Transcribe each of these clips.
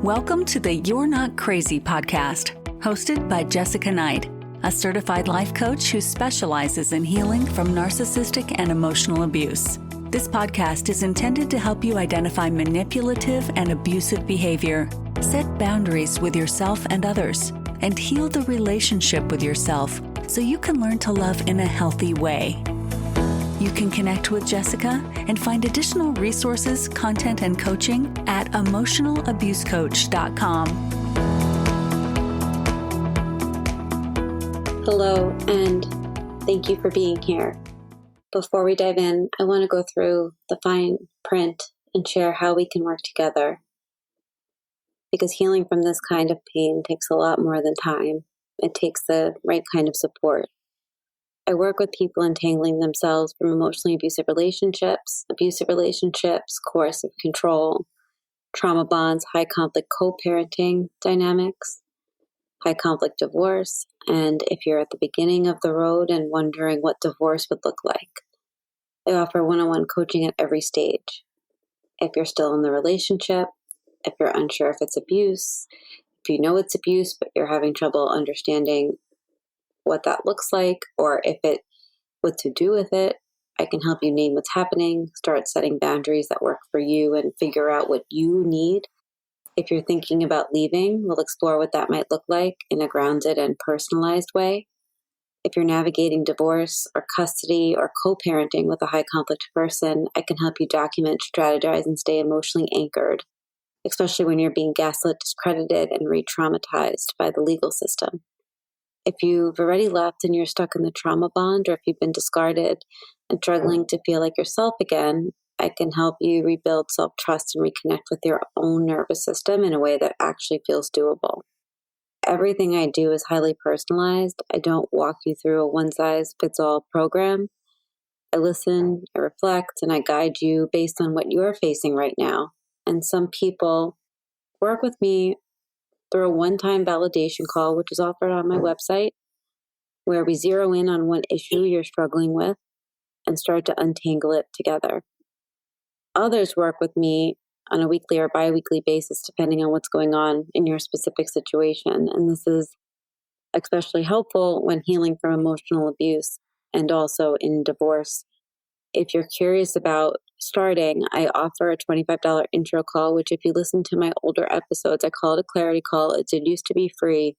Welcome to the You're Not Crazy podcast, hosted by Jessica Knight, a certified life coach who specializes in healing from narcissistic and emotional abuse. This podcast is intended to help you identify manipulative and abusive behavior, set boundaries with yourself and others, and heal the relationship with yourself so you can learn to love in a healthy way. You can connect with Jessica and find additional resources, content, and coaching at emotionalabusecoach.com. Hello, and thank you for being here. Before we dive in, I want to go through the fine print and share how we can work together. Because healing from this kind of pain takes a lot more than time. It takes the right kind of support. I work with people entangling themselves from emotionally abusive relationships, coercive control, trauma bonds, high conflict co-parenting dynamics, high conflict divorce, and if you're at the beginning of the road and wondering what divorce would look like. I offer one-on-one coaching at every stage. If you're still in the relationship, if you're unsure if it's abuse, if you know it's abuse but you're having trouble understanding what that looks like, or what to do with it, I can help you name what's happening, start setting boundaries that work for you, and figure out what you need. If you're thinking about leaving, we'll explore what that might look like in a grounded and personalized way. If you're navigating divorce or custody or co-parenting with a high conflict person, I can help you document, strategize, and stay emotionally anchored, especially when you're being gaslit, discredited, and re-traumatized by the legal system. If you've already left and you're stuck in the trauma bond, or if you've been discarded and struggling to feel like yourself again, I can help you rebuild self-trust and reconnect with your own nervous system in a way that actually feels doable. Everything I do is highly personalized. I don't walk you through a one-size-fits-all program. I listen, I reflect, and I guide you based on what you're facing right now. And some people work with me through a one-time validation call, which is offered on my website, where we zero in on one issue you're struggling with and start to untangle it together. Others work with me on a weekly or bi-weekly basis, depending on what's going on in your specific situation. And this is especially helpful when healing from emotional abuse and also in divorce. If you're curious about starting, I offer a $25 intro call, which if you listen to my older episodes, I call it a clarity call. It did used to be free,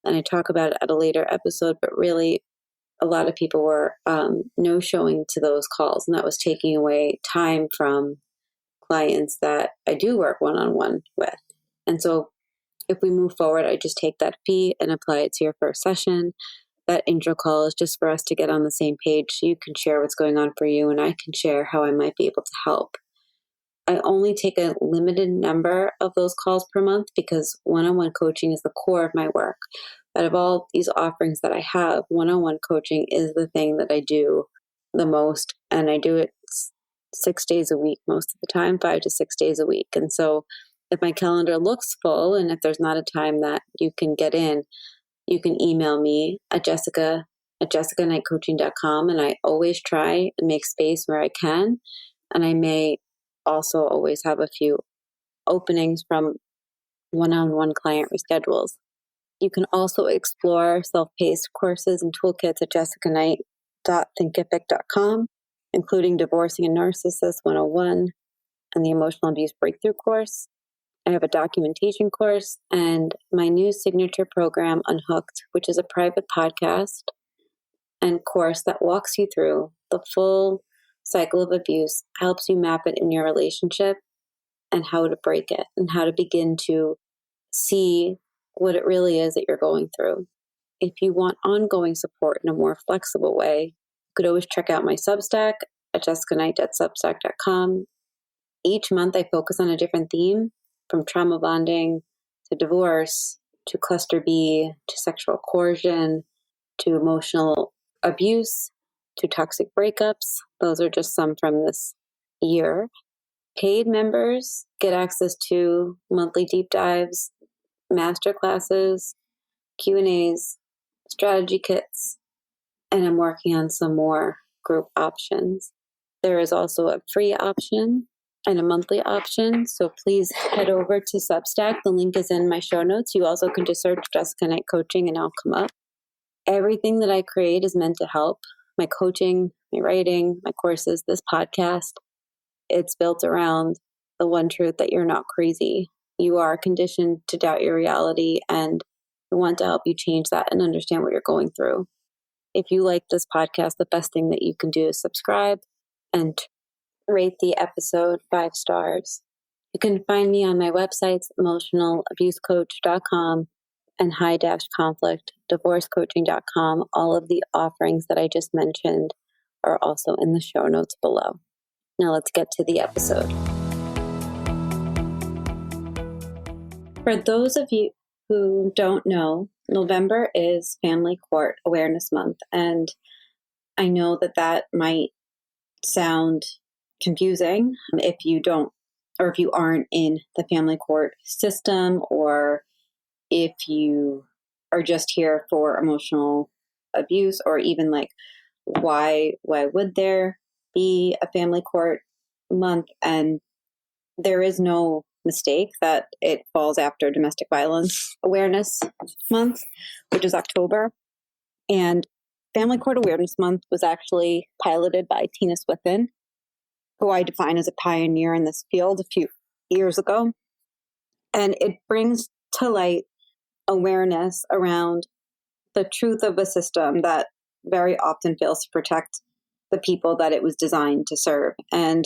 and I talk about it at a later episode, but really a lot of people were no-showing to those calls, and that was taking away time from clients that I do work one-on-one with. And so if we move forward, I just take that fee and apply it to your first session. That intro call is just for us to get on the same page so you can share what's going on for you and I can share how I might be able to help. I only take a limited number of those calls per month because one-on-one coaching is the core of my work. Out of all these offerings that I have, one-on-one coaching is the thing that I do the most, and I do it 6 days a week most of the time, 5 to 6 days a week. And so if my calendar looks full and if there's not a time that you can get in, you can email me at jessicaknightcoaching.com, and I always try and make space where I can. And I may also always have a few openings from one-on-one client reschedules. You can also explore self-paced courses and toolkits at jessicaknight.thinkific.com, including Divorcing a Narcissist 101 and the Emotional Abuse Breakthrough course. I have a documentation course and my new signature program, Unhooked, which is a private podcast and course that walks you through the full cycle of abuse, helps you map it in your relationship and how to break it and how to begin to see what it really is that you're going through. If you want ongoing support in a more flexible way, you could always check out my Substack at jessicaknight.substack.com. Each month I focus on a different theme, from trauma bonding to divorce to cluster B to sexual coercion to emotional abuse to toxic breakups. Those are just some from this year. Paid members get access to monthly deep dives, master classes, Q&As, strategy kits, and I'm working on some more group options. There is also a free option and a monthly option. So please head over to Substack. The link is in my show notes. You also can just search Jessica Knight Coaching and I'll come up. Everything that I create is meant to help. My coaching, my writing, my courses, this podcast, it's built around the one truth that you're not crazy. You are conditioned to doubt your reality, and I want to help you change that and understand what you're going through. If you like this podcast, the best thing that you can do is subscribe and rate the episode 5 stars. You can find me on my websites, emotionalabusecoach.com and high-conflict divorcecoaching.com. All of the offerings that I just mentioned are also in the show notes below. Now let's get to the episode. For those of you who don't know, November is Family Court Awareness Month, and I know that that might sound confusing if you don't, or if you aren't in the family court system, or if you are just here for emotional abuse, or even like why would there be a family court month? And there is no mistake that it falls after Domestic Violence Awareness Month, which is October. And Family Court Awareness Month was actually piloted by Tina Swithin, who I define as a pioneer in this field a few years ago. And it brings to light awareness around the truth of a system that very often fails to protect the people that it was designed to serve. And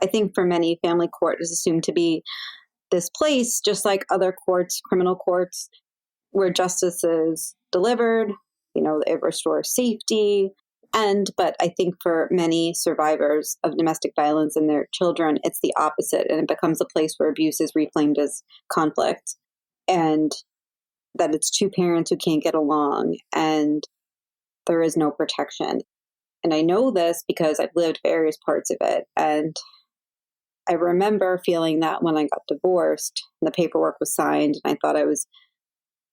I think for many, family court is assumed to be this place, just like other courts, criminal courts, where justice is delivered, it restores safety. But I think for many survivors of domestic violence and their children, it's the opposite. And it becomes a place where abuse is reframed as conflict, and that it's two parents who can't get along and there is no protection. And I know this because I've lived various parts of it. And I remember feeling that when I got divorced, the paperwork was signed, and I thought I was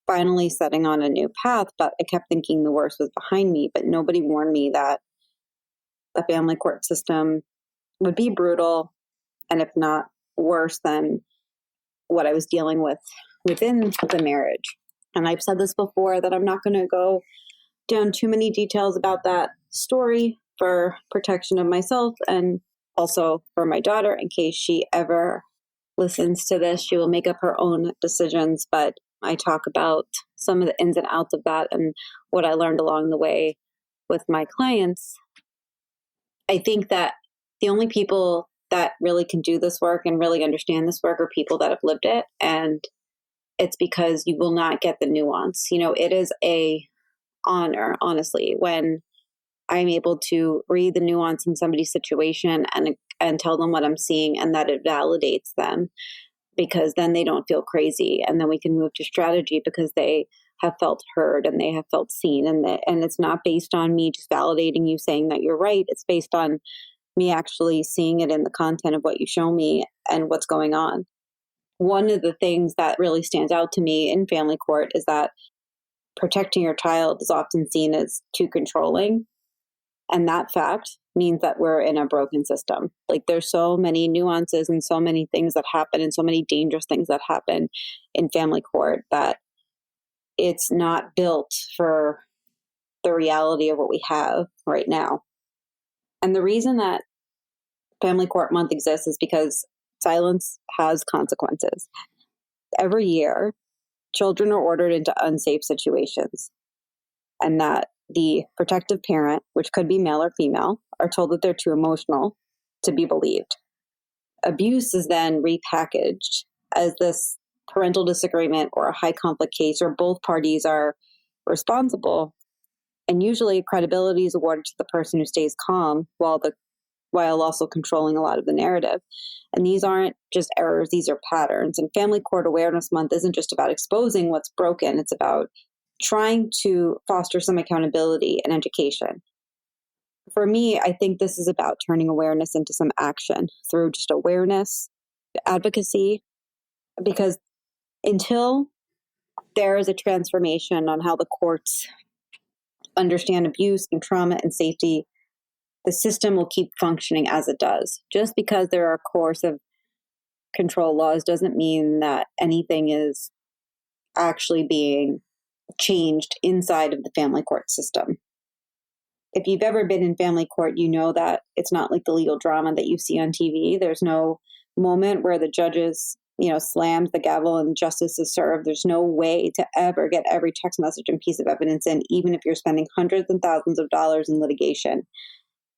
finally setting on a new path, but I kept thinking the worst was behind me. But nobody warned me that the family court system would be brutal, and if not worse than what I was dealing with within the marriage. And I've said this before, that I'm not going to go down too many details about that story for protection of myself and also for my daughter, in case she ever listens to this. She will make up her own decisions, but I talk about some of the ins and outs of that and what I learned along the way with my clients. I think that the only people that really can do this work and really understand this work are people that have lived it. And it's because you will not get the nuance. It is a honor, honestly, when I'm able to read the nuance in somebody's situation and tell them what I'm seeing, and that it validates them, because then they don't feel crazy. And then we can move to strategy because they have felt heard and they have felt seen. And it's not based on me just validating you saying that you're right. It's based on me actually seeing it in the content of what you show me and what's going on. One of the things that really stands out to me in family court is that protecting your child is often seen as too controlling. And that fact means that we're in a broken system. Like, there's so many nuances and so many things that happen and so many dangerous things that happen in family court that it's not built for the reality of what we have right now. And the reason that Family Court Month exists is because silence has consequences. Every year, children are ordered into unsafe situations, and that the protective parent, which could be male or female, are told that they're too emotional to be believed. Abuse is then repackaged as this parental disagreement or a high conflict case where both parties are responsible, and usually credibility is awarded to the person who stays calm while also controlling a lot of the narrative. And these aren't just errors, these are patterns. And Family Court Awareness Month isn't just about exposing what's broken, it's about trying to foster some accountability and education. For me, I think this is about turning awareness into some action through just awareness, advocacy, because until there is a transformation on how the courts understand abuse and trauma and safety, the system will keep functioning as it does. Just because there are coercive control laws doesn't mean that anything is actually being changed inside of the family court system. If you've ever been in family court, you know that it's not like the legal drama that you see on TV. There's no moment where the judges, slams the gavel and justice is served. There's no way to ever get every text message and piece of evidence in, even if you're spending hundreds and thousands of dollars in litigation.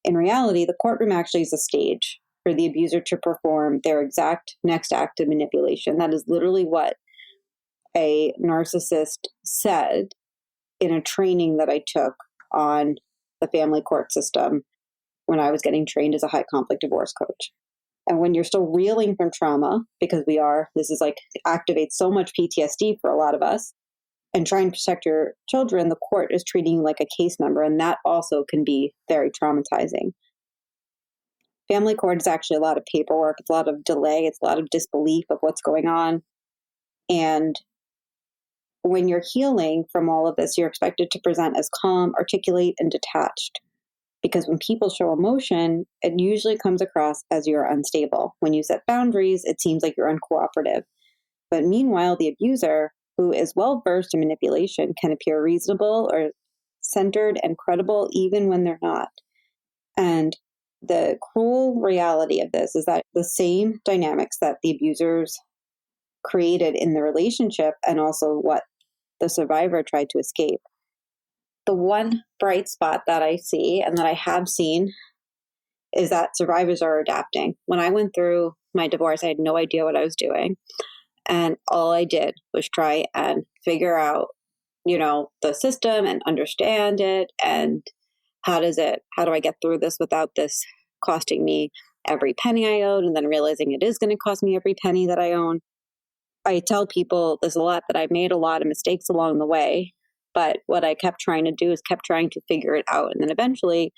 In reality, the courtroom actually is a stage for the abuser to perform their exact next act of manipulation. That is literally what a narcissist said in a training that I took on the family court system when I was getting trained as a high conflict divorce coach. And when you're still reeling from trauma, because this is like activates so much PTSD for a lot of us, and trying to protect your children, the court is treating you like a case member, and that also can be very traumatizing. Family court is actually a lot of paperwork. It's a lot of delay. It's a lot of disbelief of what's going on. And when you're healing from all of this, you're expected to present as calm, articulate, and detached. Because when people show emotion, it usually comes across as you're unstable. When you set boundaries, it seems like you're uncooperative. But meanwhile, the abuser, who is well versed in manipulation, can appear reasonable or centered and credible even when they're not. And the cruel reality of this is that the same dynamics that the abusers created in the relationship and also what the survivor tried to escape. The one bright spot that I see and that I have seen is that survivors are adapting. When I went through my divorce, I had no idea what I was doing. And all I did was try and figure out, the system and understand it. And how do I get through this without this costing me every penny I owed, and then realizing it is going to cost me every penny that I own. I tell people there's a lot that I made a lot of mistakes along the way, but what I kept trying to do is kept trying to figure it out. And then eventually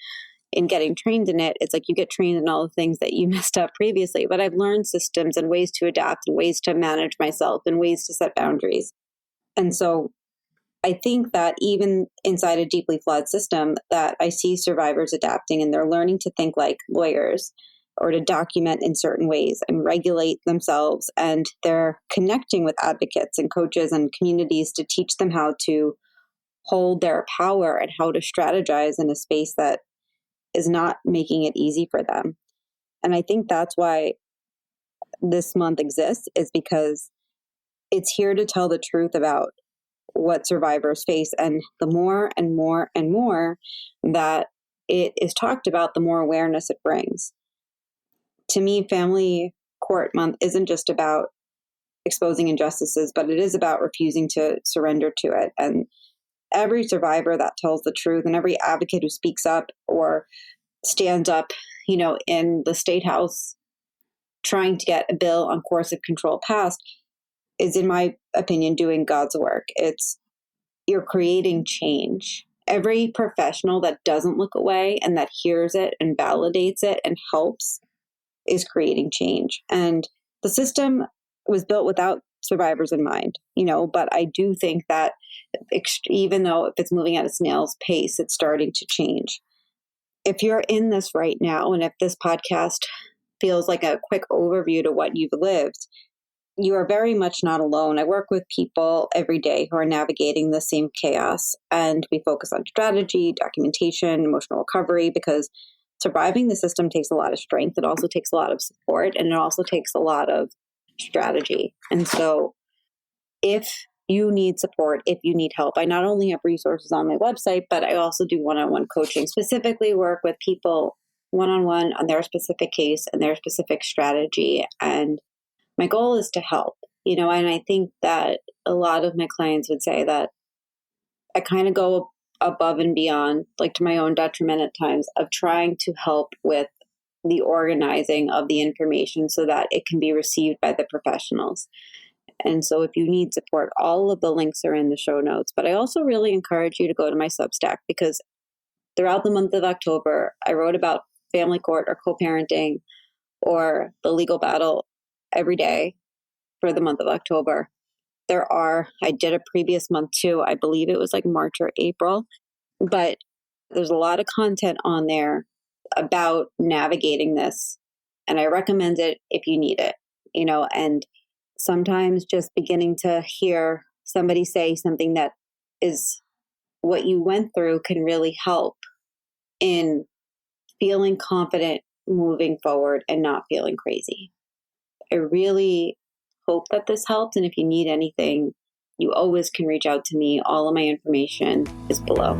in getting trained in it, it's like you get trained in all the things that you messed up previously, but I've learned systems and ways to adapt and ways to manage myself and ways to set boundaries. And so I think that even inside a deeply flawed system, that I see survivors adapting and they're learning to think like lawyers or to document in certain ways and regulate themselves. And they're connecting with advocates and coaches and communities to teach them how to hold their power and how to strategize in a space that is not making it easy for them. And I think that's why this month exists, is because it's here to tell the truth about what survivors face. And the more and more and more that it is talked about, the more awareness it brings. To me, Family Court Month isn't just about exposing injustices, but it is about refusing to surrender to it. And every survivor that tells the truth and every advocate who speaks up or stands up, in the state house trying to get a bill on coercive control passed is, in my opinion, doing God's work. You're creating change. Every professional that doesn't look away and that hears it and validates it and helps is creating change. And the system was built without survivors in mind, but I do think that even though if it's moving at a snail's pace, it's starting to change. If you're in this right now, and if this podcast feels like a quick overview to what you've lived, you are very much not alone. I work with people every day who are navigating the same chaos, and we focus on strategy, documentation, emotional recovery, because surviving the system takes a lot of strength. It also takes a lot of support, and it also takes a lot of strategy. And so if you need support, if you need help, I not only have resources on my website, but I also do one-on-one coaching, specifically work with people one-on-one on their specific case and their specific strategy. And my goal is to help, and I think that a lot of my clients would say that I kind of go above and beyond, like to my own detriment at times, of trying to help with the organizing of the information so that it can be received by the professionals. And so if you need support, all of the links are in the show notes. But I also really encourage you to go to my Substack, because throughout the month of October, I wrote about family court or co-parenting or the legal battle every day for the month of October. I did a previous month too. I believe it was like March or April, but there's a lot of content on there about navigating this. And I recommend it if you need it, and sometimes just beginning to hear somebody say something that is what you went through can really help in feeling confident moving forward and not feeling crazy. I really hope that this helped. And if you need anything, you always can reach out to me. All of my information is below.